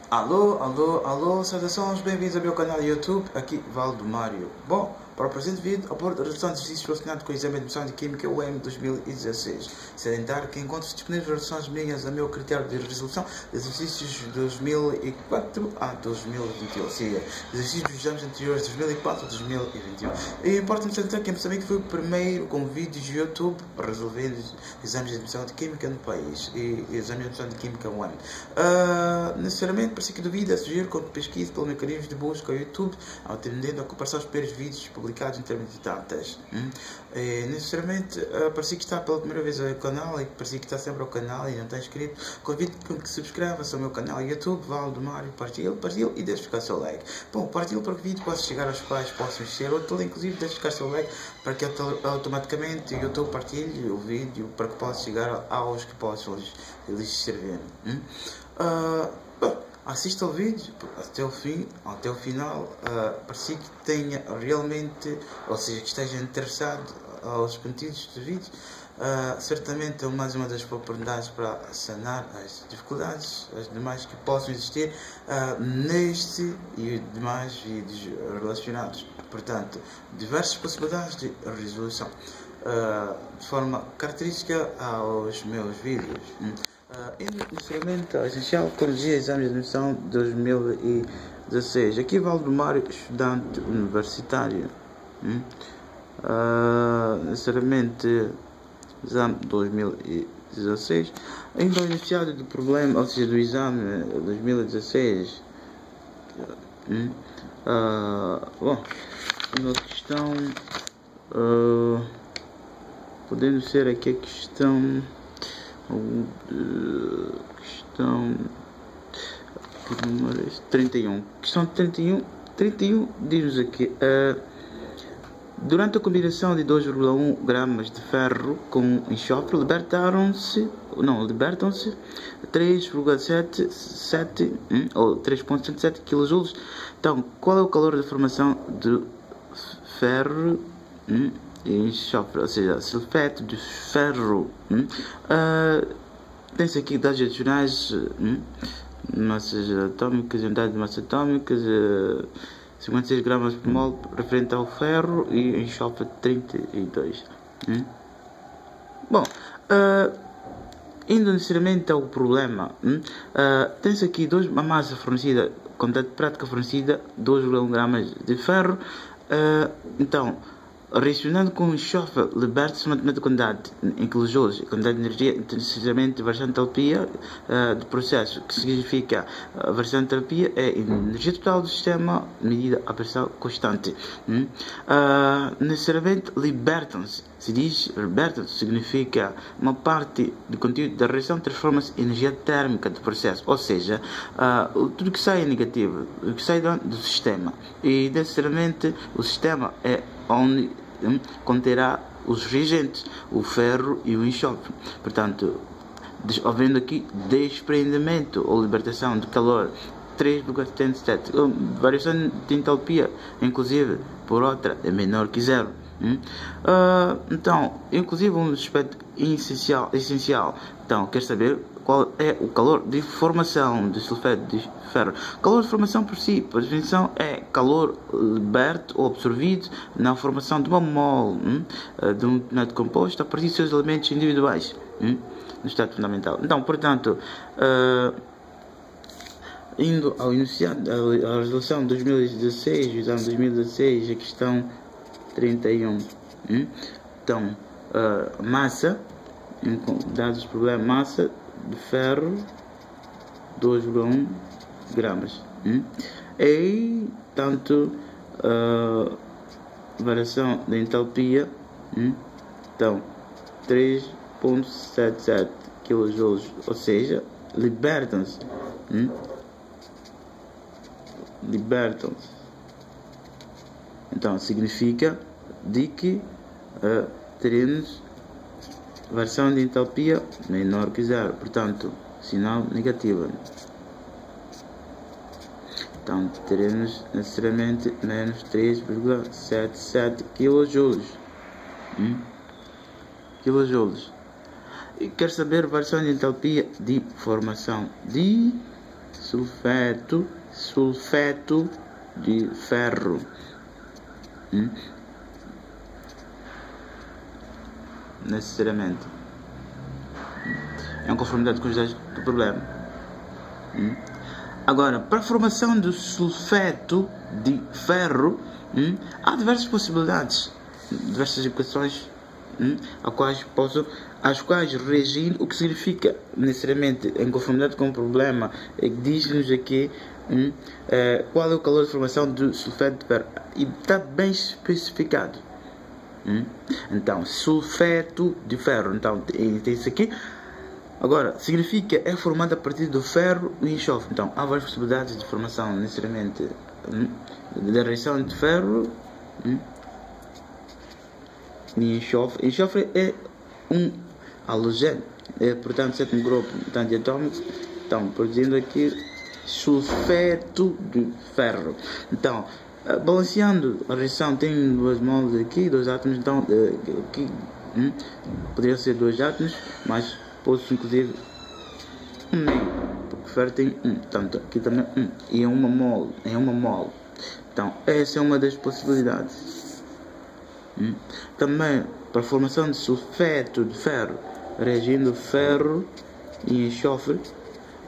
Alô, alô, alô, saudações, bem-vindos ao meu canal YouTube, aqui Valdomário. Bom, para o presente vídeo, abordo a redução de exercícios relacionados com o exame de admissão de Química UEM 2016. Salientar que encontro disponíveis reduções minhas a meu critério de resolução de exercícios de 2004 a 2021, ou seja, exercícios dos exames anteriores de 2004 a 2021. E importa-me salientar que Moçambique foi o primeiro com vídeos de YouTube resolvendo exames de admissão de Química no país e exames de admissão de Química UEM. Necessariamente, para si que duvida, sugiro que pesquise pelo mecanismo de busca ao YouTube, atendendo a comparação dos primeiros vídeos publicados em termos de datas. Necessariamente, para si que está pela primeira vez ao canal e para si que está sempre ao canal e não está inscrito, convido que subscreva-se ao meu canal YouTube, Valdomário, partilhe e deixe ficar seu like. Bom, partilhe para que o vídeo possa chegar aos quais possam ser outro, inclusive deixe ficar seu like para que automaticamente o YouTube partilhe o vídeo para que possa chegar aos que possam lhes servir. Assista ao vídeo até o final, para si que tenha realmente, ou seja, que esteja interessado aos conteúdos do vídeo. Certamente é mais uma das oportunidades para sanar as dificuldades, as demais que possam existir neste e demais vídeos relacionados. Portanto, diversas possibilidades de resolução, de forma característica aos meus vídeos. Inicialmente, essencial, Psicologia, Exames de Admissão 2016. Aqui Valdomário, estudante universitário. Necessariamente, exame 2016. Ainda o iniciado do problema, ou seja, do exame 2016. Bom, uma questão. Podendo ser aqui a questão. Que número é esse? 31. Questão 31 diz-nos aqui: durante a combinação de 2,1 gramas de ferro com enxofre, libertam-se 3,77 ou 3,77 kJ. Então, qual é o calor de formação de ferro e enxofre, ou seja, sulfeto de ferro? Tem-se aqui dados adicionais, massas atômicas, unidade de massa atômicas, 56 gramas por mol referente ao ferro e enxofre 32. Bom, indo necessariamente ao problema, tem-se aqui uma massa fornecida, quantidade prática fornecida, 2,1 gramas de ferro. Então, reacionando com o enxofre, liberta-se uma determinada quantidade em kilojoules, quantidade de energia, necessariamente variação de entalpia do processo, que significa a variação de entalpia é a energia total do sistema medida a pressão constante. Necessariamente libertam-se, se diz libertam-se, significa uma parte do conteúdo da reação transforma-se em energia térmica do processo, ou seja, tudo que sai é negativo, o que sai do sistema, e necessariamente o sistema é onde conterá os reagentes, o ferro e o enxofre. Portanto, havendo aqui desprendimento ou libertação de calor 3,77, variação de entalpia, inclusive por outra, é menor que zero. Então, inclusive um aspecto essencial. Então, quer saber qual é o calor de formação de sulfeto de ferro? Calor de formação por si, por definição, é calor liberto ou absorvido na formação de uma mole de um determinado composto a partir de seus elementos individuais no estado fundamental. Então, portanto, indo ao iniciado, a resolução de 2016, o exame de 2016, a questão 31. Então, massa, dados os problemas, massa de ferro 2,1 gramas. E, tanto, variação da entalpia, então, 3,77 kJ, ou seja, libertam-se. Então, significa de que teremos variação de entalpia menor que zero, portanto, sinal negativo. Então, teremos necessariamente menos 3,77 kJ. E quer saber variação de entalpia de formação de sulfeto de ferro. Necessariamente em conformidade com os dados do problema. Agora, para a formação do sulfeto de ferro, há diversas possibilidades, diversas equações às quais regem, o que significa necessariamente em conformidade com o problema. Diz-nos aqui qual é o calor de formação do sulfeto de ferro, e está bem especificado. Então, sulfeto de ferro, então tem isso aqui. Agora, significa é formado a partir do ferro e enxofre. Então, há várias possibilidades de formação necessariamente da reação de ferro e enxofre. Enxofre é um halogeno, portanto, sétimo grupo de atômicos. Então, produzindo aqui sulfeto de ferro. Então, balanceando a reação, tem 2 moles aqui, 2 átomos. Então, aqui poderiam ser 2 átomos, mas posso inclusive meio, porque o ferro tem portanto aqui também e é uma mole, Então, essa é uma das possibilidades. Também para a formação de sulfeto de ferro, reagindo ferro e enxofre,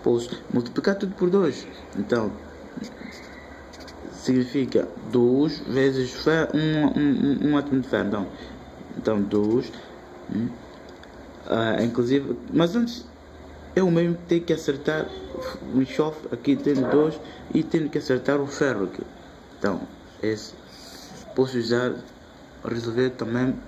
posso multiplicar tudo por 2. Então, significa 2 vezes ferro, um átomo de ferro. Então 2. Inclusive, mas antes eu mesmo tenho que acertar o enxofre aqui, tendo 2, e tenho que acertar o ferro aqui. Então, esse posso usar, resolver também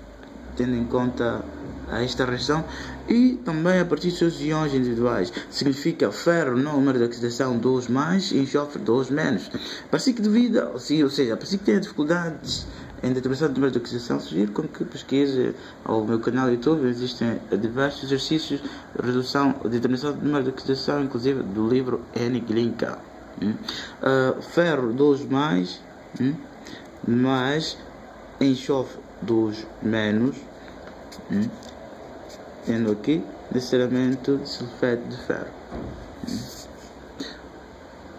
tendo em conta esta reação, e também a partir dos seus íons individuais. Significa ferro no número de oxidação 2 mais e enxofre 2 menos. Para si que duvida, ou seja, para si que tem dificuldades em determinação do número de oxidação, sugiro com que pesquise ao meu canal do YouTube. Existem diversos exercícios de resolução, determinação do número de oxidação, inclusive do livro N. Glinka. Ferro 2 mais, mais enxofre 2 menos, tendo aqui necessariamente sulfeto de ferro.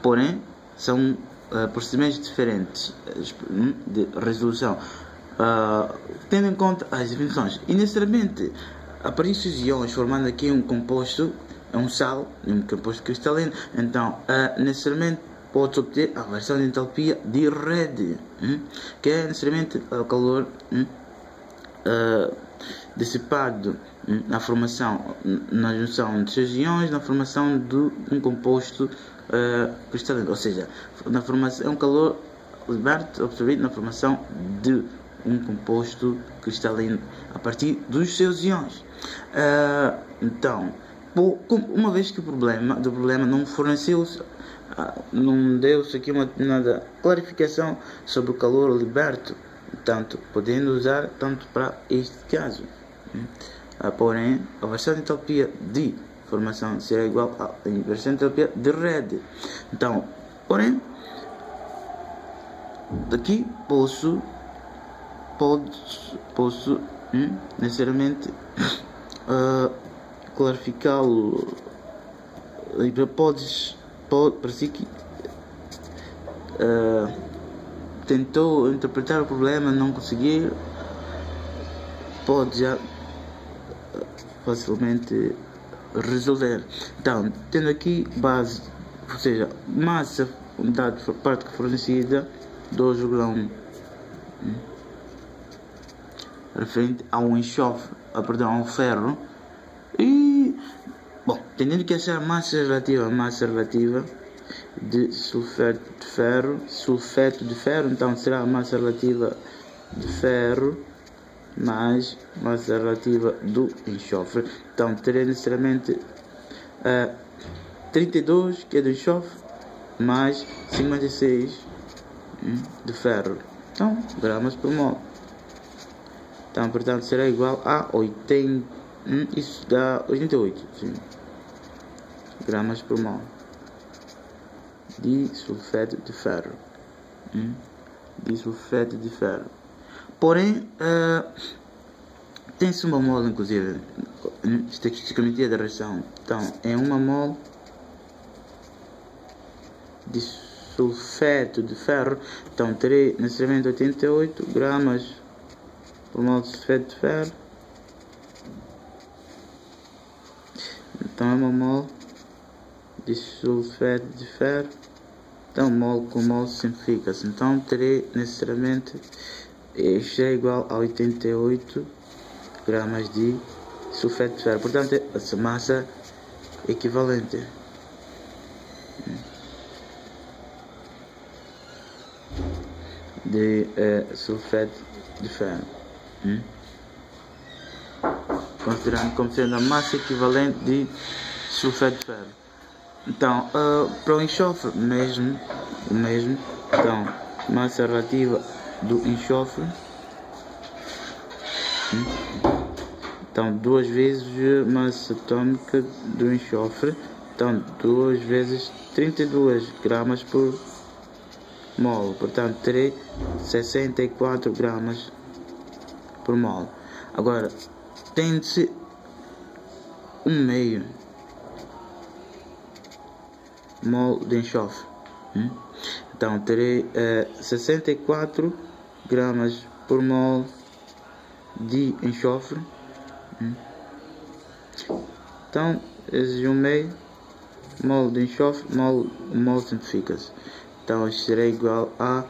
Porém, são procedimentos diferentes de resolução, tendo em conta as definições. E necessariamente, a partir dos íons, formando aqui um composto, um sal, um composto cristalino, então necessariamente pode obter a variação de entalpia de rede, que é necessariamente o calor dissipado na formação, na junção de seus íons, na formação de um composto cristalino, ou seja, na formação, é um calor liberto absorvido na formação de um composto cristalino a partir dos seus íons. Então, uma vez que o problema não forneceu, não deu-se aqui uma determinada clarificação sobre o calor liberto, portanto, podendo usar tanto para este caso. Porém, a variação de entalpia de formação será igual à variação de entalpia de rede. Então, porém, daqui posso necessariamente clarificá-lo. Para si que tentou interpretar o problema, não conseguir, pode já facilmente resolver. Então, tendo aqui base, ou seja, massa, unidade prática fornecida 2,1, referente ao enxofre, a um ferro. E bom, tendo que achar massa relativa de sulfeto de ferro, então será a massa relativa de ferro mais massa relativa do enxofre. Então terei necessariamente 32, que é do enxofre, mais 56 de ferro. Então, gramas por mol. Então, portanto, será igual a 80. Isso dá 88, sim, gramas por mol de sulfeto de ferro. Porém, tem-se uma mol, inclusive, estatisticamente da reação. Então, é uma mol de sulfeto de ferro, então terei necessariamente 88 gramas por mol de sulfeto de ferro. Então é uma mol de sulfeto de ferro. Então mol com mol simplifica-se. Então terei necessariamente isto é igual a 88 gramas de sulfeto de ferro. Portanto, essa massa equivalente de sulfeto de ferro, considerando como sendo a massa equivalente de sulfeto de ferro. Então, para o enxofre, o mesmo. Então, massa relativa do enxofre. Então, 2 vezes a massa atômica do enxofre. Então, 2 vezes 32 gramas por mol. Portanto, terei 64 gramas por mol. Agora, tem-se um meio mol de enxofre. Então, terei 64 gramas por mol de enxofre. Então, exige um meio mol de enxofre, mol simplifica-se. Então, isto será igual a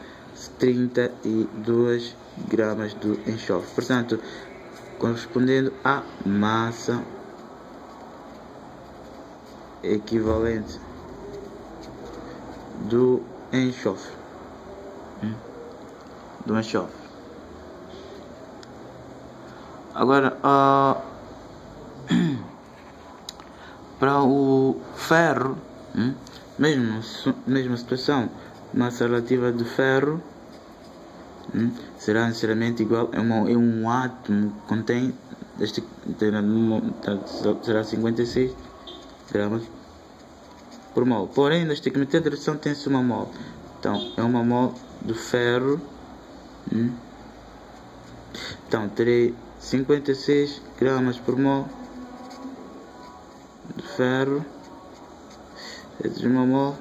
32 gramas do enxofre. Portanto, correspondendo à massa equivalente do enxofre. Agora, para o ferro, mesma situação, massa relativa de ferro será necessariamente igual a um átomo que contém será 56 gramas por mol. Porém, neste comitê de redução tem-se uma mol. Então, é uma mol de ferro. Então, terei 56 gramas por mol de ferro. Essa é uma mol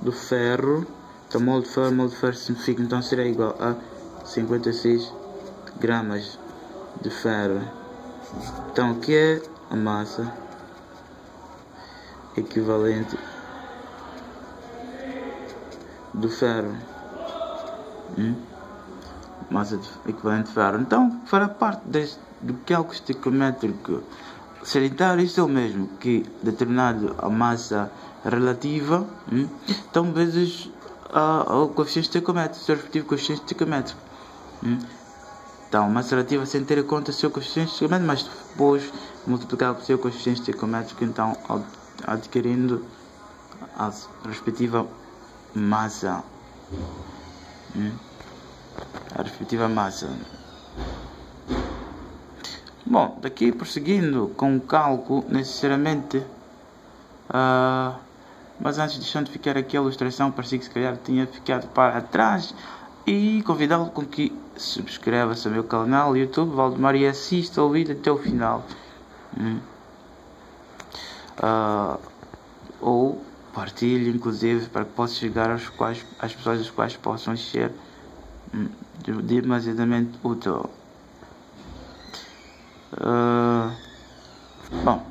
do ferro. Então, mol de ferro simplifica. Então, será igual a 56 gramas de ferro. Então, o que é a massa equivalente do ferro? Massa equivalente de ferro. Então, fará parte do cálculo estequiométrico sanitário. Isto é o mesmo que determinado a massa relativa, então vezes o coeficiente estequiométrico, seu respectivo coeficiente estequiométrico. Então, massa relativa sem ter em conta o seu coeficiente estequiométrico, mas depois multiplicar com o seu coeficiente estequiométrico, então adquirindo a respectiva massa. Bom, daqui prosseguindo com o cálculo necessariamente, mas antes deixando de ficar aqui a ilustração, parecia que se calhar tinha ficado para trás, e convidá-lo com que subscreva-se ao meu canal YouTube Valdemar e assista ao vídeo até o final, ou partilhe inclusive para que possa chegar às pessoas às quais possam ser demasiadamente útil. Bom,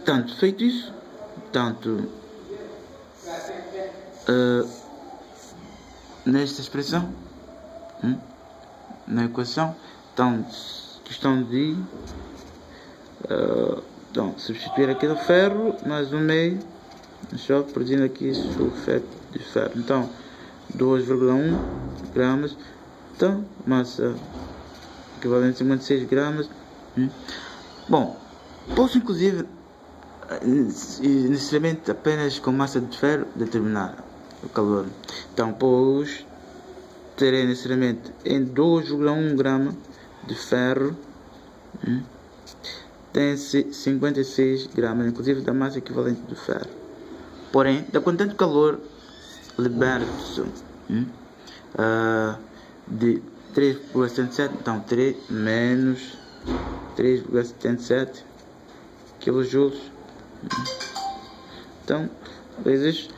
tanto feito isso, nesta expressão, na equação, então questão de substituir aqui no ferro mais um meio, só produzindo aqui sulfeto de ferro. Então 2,1 gramas. Então, massa equivalente a 56 gramas. Bom, posso inclusive necessariamente apenas com massa de ferro determinar o calor. Então, pois terei necessariamente em 2,1 grama de ferro, tem-se 56 gramas, inclusive da massa equivalente do ferro. Porém, da quantidade de calor liberto-se de 3,77, então terei menos 3,77 kJ. Então, vezes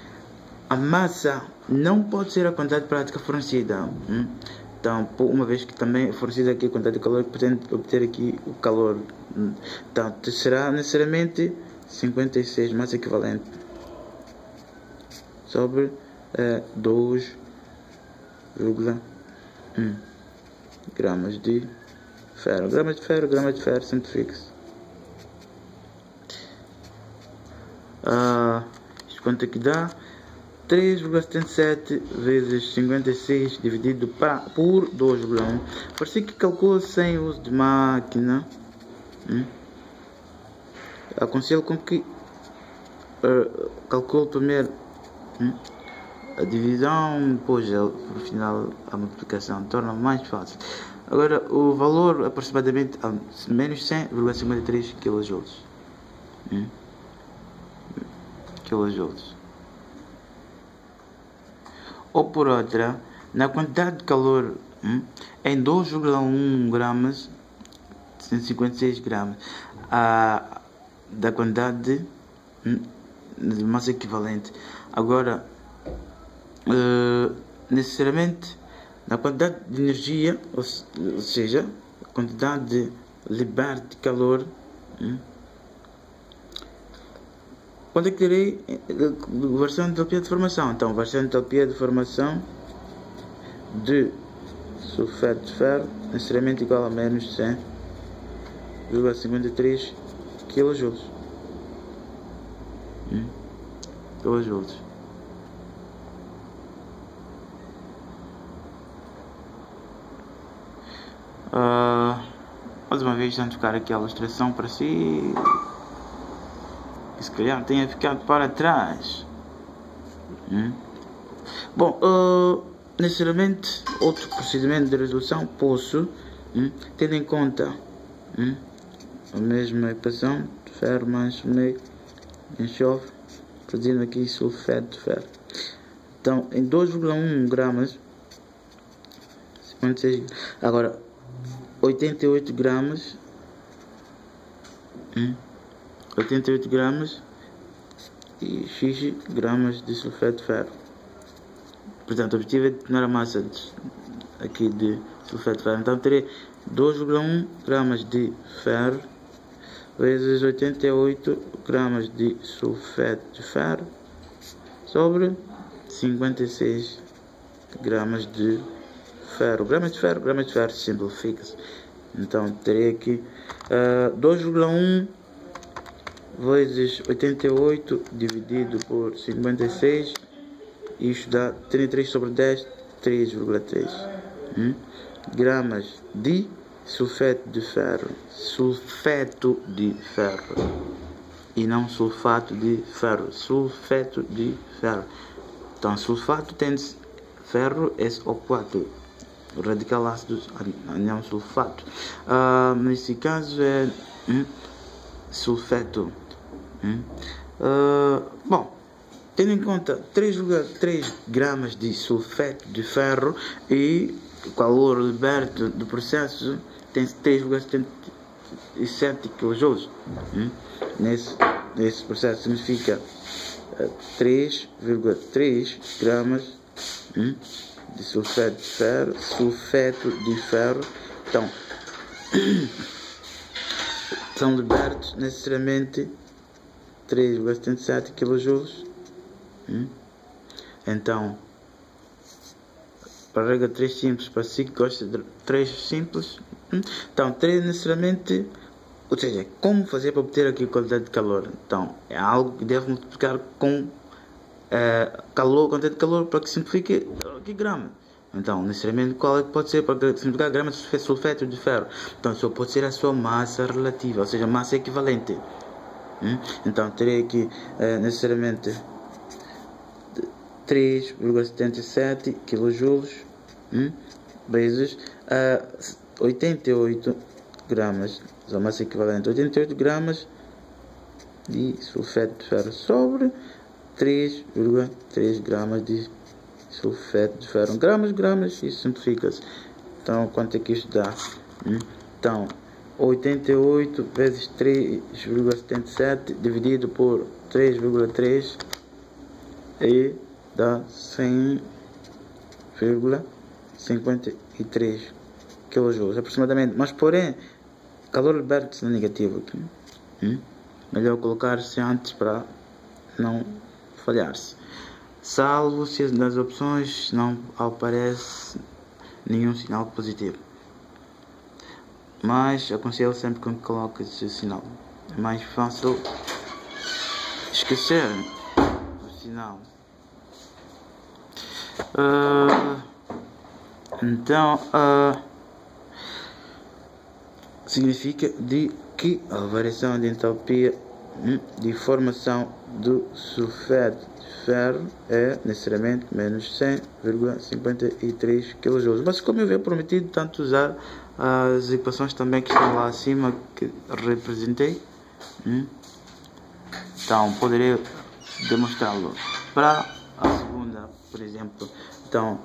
a massa não pode ser a quantidade prática fornecida. Então, uma vez que também é fornecida aqui a quantidade de calor, pretende obter aqui o calor. Então, será necessariamente 56 massa equivalente sobre 2,1 gramas de ferro. Gramas de ferro, simplifica-se. Isto quanto é que dá? 3,77 vezes 56 dividido por 2,1. Parece que calcula sem uso de máquina. Aconselho com que calcule primeiro a divisão, depois no final a multiplicação, torna mais fácil. Agora o valor aproximadamente menos 100,53 kJ. Ou por outra, na quantidade de calor em 2,1 gramas, 156 gramas, da quantidade de massa equivalente. Agora, necessariamente, na quantidade de energia, ou seja, a quantidade de liberta de calor, quando é que terei versão de entalpia de formação? Então, versão de entalpia de formação de sulfeto de ferro necessariamente igual a menos 100,53 kJ. Mais uma vez, vamos ficar aqui a ilustração para si. Se calhar tenha ficado para trás. Bom, necessariamente outro procedimento de resolução posso, tendo em conta a mesma equação de ferro mais meio enxofre, produzindo aqui sulfeto de ferro. Então, em 2,1 gramas, 56, agora 88 gramas, 88 gramas e x gramas de sulfeto de ferro. Portanto, o objetivo é determinar a massa aqui de sulfeto de ferro. Então, terei 2,1 gramas de ferro vezes 88 gramas de sulfeto de ferro sobre 56 gramas de ferro. Gramas de ferro, simplifica-se. Então, terei aqui 2,1 vezes 88 dividido por 56, isto dá 33 sobre 10, 3,3 gramas de sulfeto de ferro, e não sulfato de ferro, sulfeto de ferro. Então, sulfato tem ferro SO4, radical ácido anião sulfato. Nesse caso é sulfeto. Bom, tendo em conta 3,3 gramas de sulfeto de ferro e o calor liberto do processo tem 3,77 kJ. Nesse processo significa 3,3 gramas de sulfeto de ferro. Então, são libertos necessariamente 3,77 kJ. Então, para a regra 3 simples, para si que gosta de 3 simples, então 3 necessariamente, ou seja, como fazer para obter aqui a quantidade de calor? Então, é algo que deve multiplicar com calor, quantidade de calor, para que simplifique aqui grama. Então, necessariamente, qual é que pode ser para simplificar grama de sulfeto de ferro? Então, só pode ser a sua massa relativa, ou seja, massa equivalente. Então, terei aqui necessariamente 3,77 kJ vezes 88 gramas, a massa equivalente, 88 gramas de sulfeto de ferro sobre 3,3 gramas de sulfeto de ferro. Gramas, isso simplifica-se. Então, quanto é que isto dá? Então, 88 vezes 3,77 dividido por 3,3 e dá 100,53 kJ aproximadamente, mas porém calor liberta-se no negativo aqui. Melhor colocar-se antes para não falhar-se, salvo se nas opções não aparece nenhum sinal positivo, mas aconselho sempre que coloque esse sinal, é mais fácil esquecer o sinal. Então significa que a variação de entalpia de formação do sulfeto de ferro é necessariamente menos 100,53 kJ. Mas como eu havia prometido tanto usar as equações também que estão lá acima que representei, então poderia demonstrá-lo para a segunda, por exemplo. Então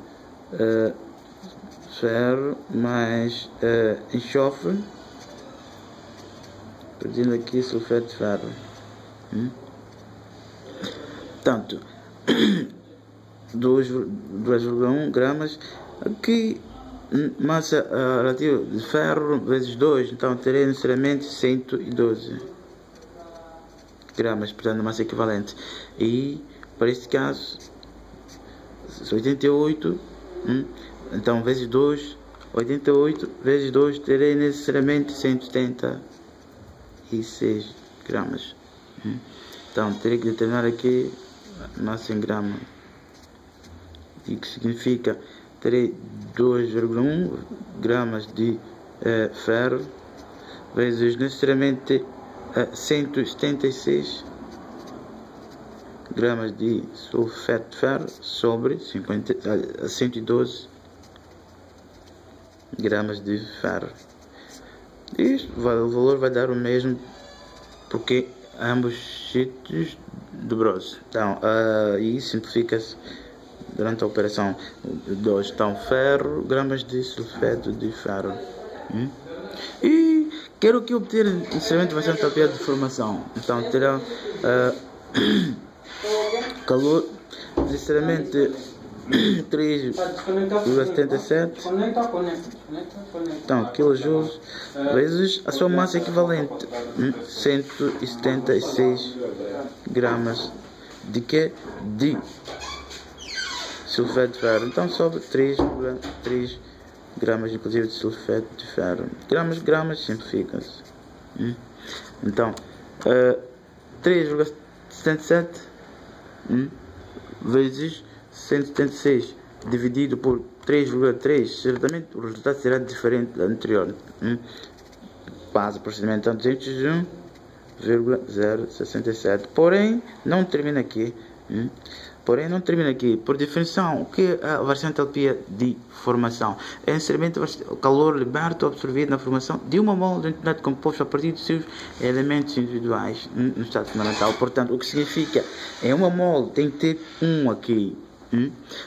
ferro mais enxofre, perdendo aqui sulfeto de ferro. Portanto, 2,1 gramas aqui, massa relativa de ferro vezes 2, então terei necessariamente 112 gramas, portanto massa equivalente, e para este caso 88, então vezes 2, 88 vezes 2 terei necessariamente 176 gramas. Então terei que determinar aqui a massa em grama, e que significa terei 2,1 gramas de ferro vezes necessariamente 176 gramas de sulfeto de ferro sobre 112 gramas de ferro. E o valor vai dar o mesmo porque ambos sítios dobrou-se. Então aí simplifica-se durante a operação 2. Então ferro, gramas de sulfeto de ferro. E quero que obter necessariamente bastante entalpia de formação. Então terá calor necessariamente 3,77, então kJ vezes a sua massa equivalente, 176 gramas de que? De sulfeto de ferro. Então sobre 3,3 gramas inclusive de sulfeto de ferro. Gramas simplifica-se. Então 3,77 vezes 176 dividido por 3,3, certamente o resultado será diferente do anterior. Base procedimento, então 201,067. Porém não termina aqui. Por definição, o que é a variação de entalpia de formação? É necessariamente o calor liberto absorvido na formação de uma mole de unidade composta a partir dos seus elementos individuais no estado fundamental. Portanto, o que significa é uma mole tem que ter um aqui.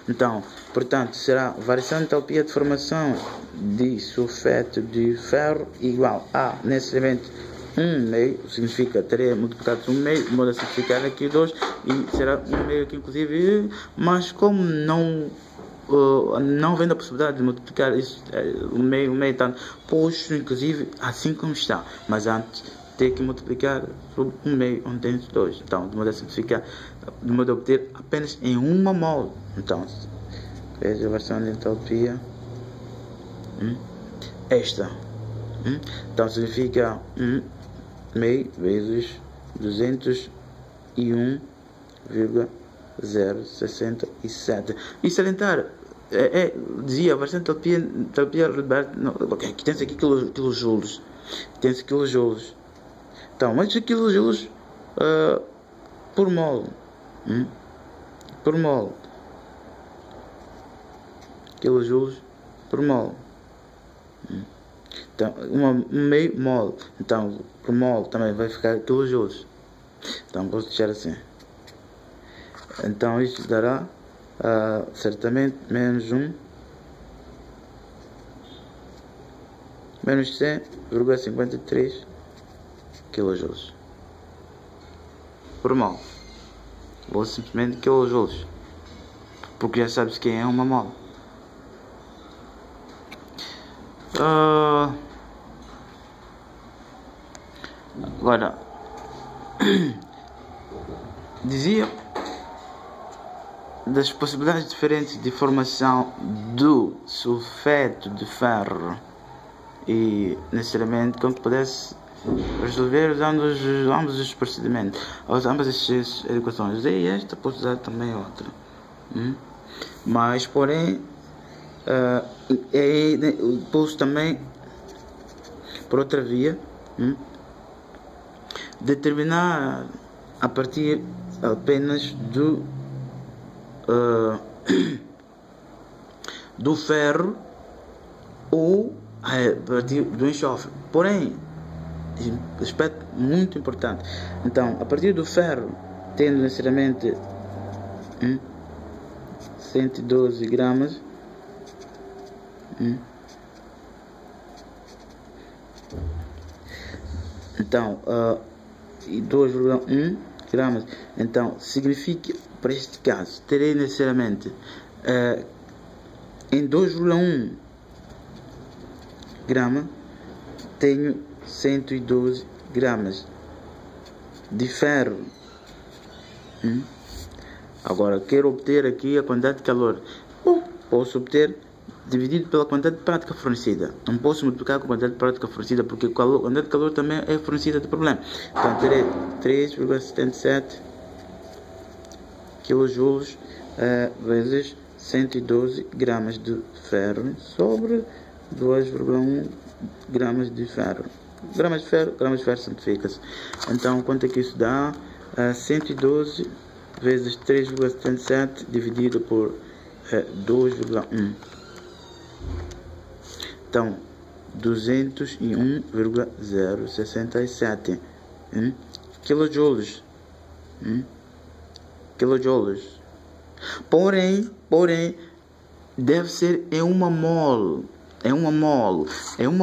Então, portanto, será variação de entalpia de formação de sulfeto de ferro igual a necessariamente 1/2, significa terei multiplicado 1/2, modo a simplificar aqui 2 e será 1/2 aqui inclusive, mas como não vendo a possibilidade de multiplicar isso 1/2, tanto posto inclusive assim como está, mas antes ter que multiplicar por 1/2 onde tem 2, então de modo a simplificar, de modo a obter apenas em uma mole. Então veja a variação de entalpia esta, então significa 1/2 vezes 201,067. E salientar, dizia a variação de entalpia liberta, aqui tem aqui kilojoules, então mas kilojoules por mole, kilojoules por mole. Então, meio mole, então por mole também vai ficar kilojoules. Então vou deixar assim. Então isto dará certamente menos 100,53 kJ por mole. Vou simplesmente kilojoules. porque já sabes que é uma mole. Agora, dizia das possibilidades diferentes de formação do sulfeto de ferro e necessariamente como pudesse resolver usando ambos os procedimentos, ambas as equações. Usei esta, posso usar também outra, mas porém posso também por outra via determinar a partir apenas do ferro ou a partir do enxofre. Porém, aspecto muito importante, então a partir do ferro, tendo necessariamente 112 gramas, então e 2,1 gramas, então significa, para este caso, terei necessariamente em 2,1 grama tenho 112 gramas de ferro. Agora quero obter aqui a quantidade de calor. Bom, posso obter dividido pela quantidade de prática fornecida. Não posso multiplicar com a quantidade de prática fornecida, porque a quantidade de calor também é fornecida do problema. Então terei 3,77 kJ vezes 112 gramas de ferro sobre 2,1 gramas de ferro. Gramas de ferro santifica-se. Então quanto é que isso dá? 112 vezes 3,77 dividido por 2,1. Então 201,067 quilojoules. Quilojoules. Porém deve ser em uma mole. É uma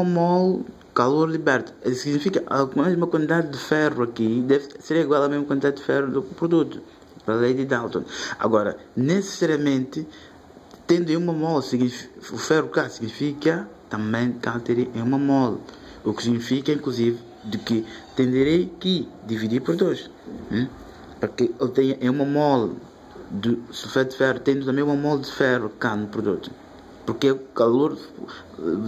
mole calor liberto. Significa a mesma quantidade de ferro aqui deve ser igual à mesma quantidade de ferro do produto, para a lei de Dalton. Agora, necessariamente, tendo em uma mole, o ferro cá significa também cá terei em uma mole, o que significa, inclusive, de que tenderei que dividir por 2, para que eu tenha em uma mole de sulfeto de ferro, tendo também uma mole de ferro cá no produto. Porque o calor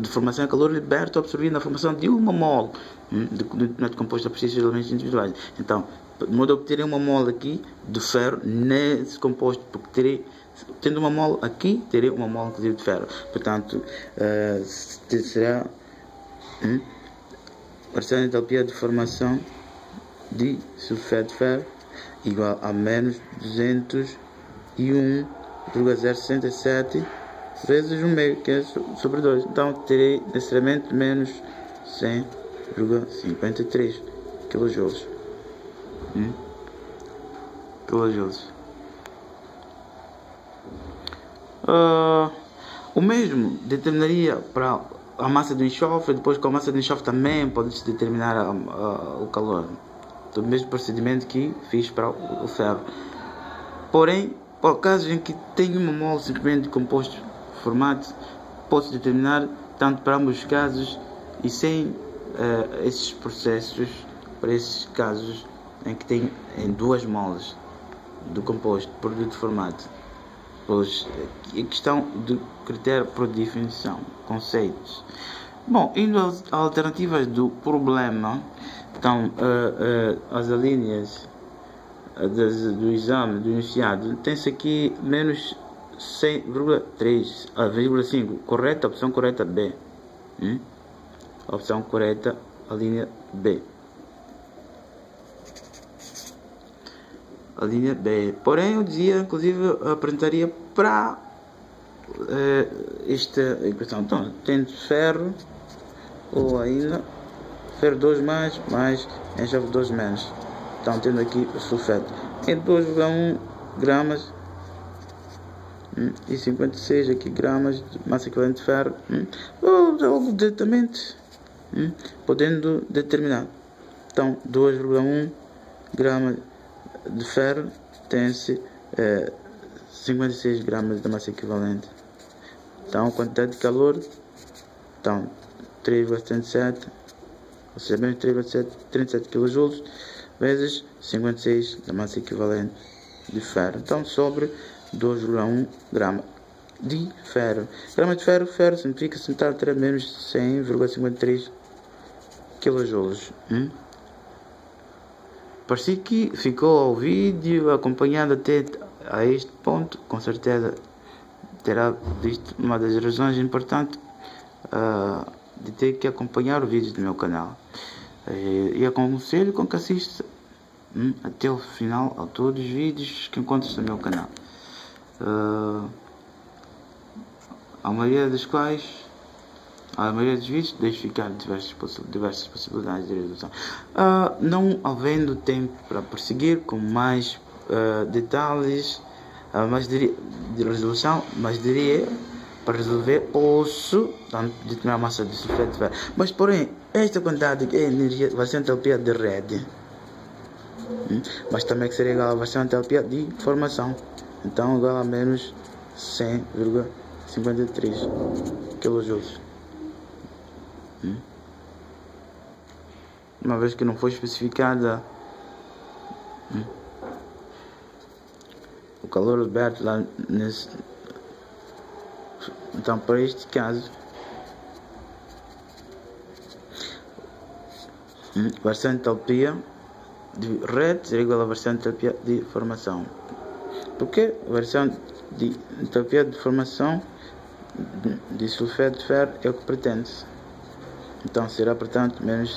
de formação é calor liberto absorvido na formação de uma mole de composto a partir de elementos individuais. Então, de modo a obter uma mole aqui de ferro nesse composto, porque tendo uma mole aqui, terei uma mole inclusive de ferro. Portanto, será a parcial entalpia de formação de sulfeto de ferro igual a menos 201,067 vezes 1/2, que é sobre 2. Então terei necessariamente menos 100,53 kJ. O mesmo determinaria para a massa do enxofre. Depois, com a massa do enxofre também pode-se determinar o calor, do mesmo procedimento que fiz para o ferro. Porém, por casos em que tenho uma mole simplesmente de composto formado, posso determinar tanto para ambos os casos e sem esses processos, para esses casos em que tenho em 2 moles do composto produto formado. Pois a questão do critério por definição, conceitos. Bom, indo às alternativas do problema, então as alíneas do exame do iniciado, tem-se aqui menos 100,3 a 0,5, correta, opção correta B. Opção correta, a linha B. A linha B. Porém, eu dizia, inclusive, apresentaria para esta equação. Então, tendo ferro, ou ainda ferro 2 mais enxofre 2 menos. Então, tendo aqui o sulfeto em 2,1 gramas e 56 aqui gramas de massa equivalente de ferro, ou diretamente podendo determinar. Então 2,1 gramas de ferro tem-se 56 gramas da massa equivalente. Então, quantidade de calor, então 3,77, ou seja, menos 3,7, 37 kJ vezes 56 da massa equivalente de ferro. Então, sobre 2,1 grama de ferro. Grama de ferro, ferro significa central terá menos 100,53 kJ. Parece que ficou o vídeo acompanhando até a este ponto. Com certeza terá visto uma das razões importantes de ter que acompanhar o vídeo do meu canal. E aconselho com que assista até o final a todos os vídeos que encontras no meu canal. A maioria dos vídeos deixo ficar diversas possibilidades de resolução. Não havendo tempo para prosseguir com mais detalhes de resolução, mas diria para resolver posso determinar a massa de sulfeto de ferro. Mas porém, esta quantidade é energia, vai ser a entalpia de rede, mas também que seria igual a versão entalpia de formação. Então igual a menos 100,53 kJ. Uma vez que não foi especificada o calor liberto lá nesse. Então, para este caso, a versão de entalpia de rede será igual a versão de entalpia de formação. Porque a versão de entalpia de formação de sulfeto de ferro é o que pretende-se. Então será, portanto, menos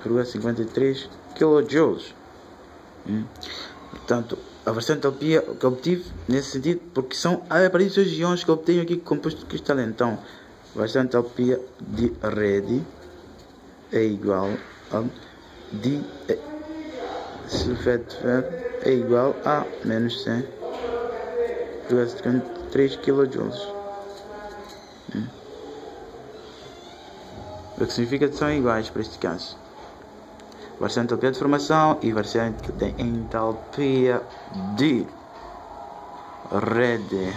100,53 kJ. Portanto, a versão de entalpia que eu obtive nesse sentido, porque são a partir dos iões que eu obtenho aqui composto cristalino. Então, a versão de entalpia de rede é igual a de sulfeto de ferro é igual a menos 100,53 kJ. O que significa que são iguais para este caso. Versão de entalpia de formação e versão de entalpia de rede.